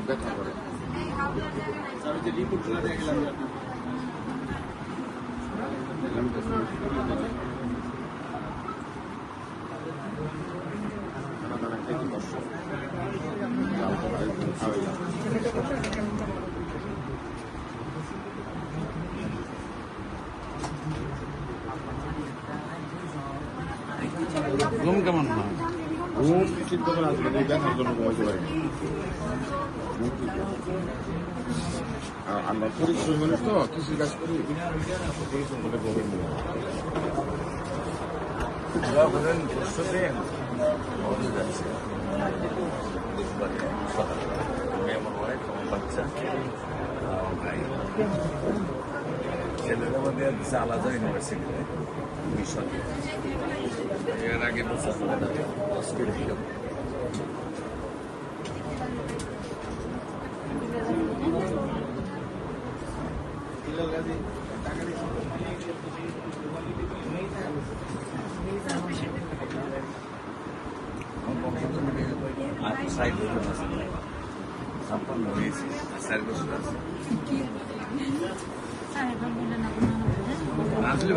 ব্যথা করে। ঘুম কেমন হয়? ঘুম ঠিক করে আসবে, দেখার জন্য ঘুমাইতে পারি। আমরা পরিশ্রম মানুষ তো, কৃষি কাজ করি, পরিশ্রম করে ঘুমের নেই। ছেলেদের মধ্যে আলাদা ইউনিভার্সিটিতে মিশন এর আগে সাইড সম্পূর্ণ হয়েছে সাইড বসে আছে আসলে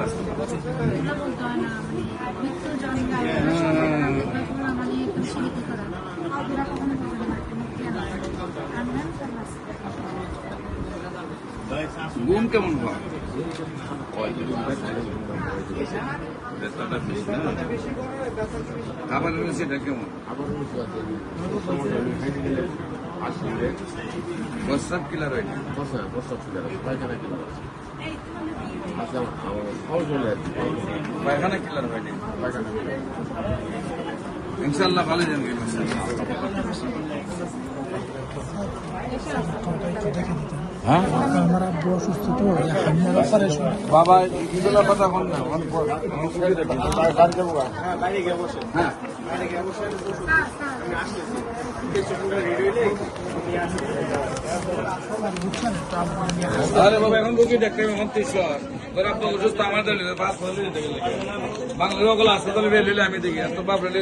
ঘুম কেমন হয়? খাবার সেটা কেমন? প্রস্রাব কিলার হয় না? পায়খানা কিলার হয় না? ইনশাল্লাহ ভালো জানবে। হ্যাঁ বাবা ইগুলা কথা বল না। আরে বাবা এখন বুকি দেখতে এখন 300 আপনার অসুস্থ আমার বাংলা হাসপাতালে আমি দেখি এত বাবরে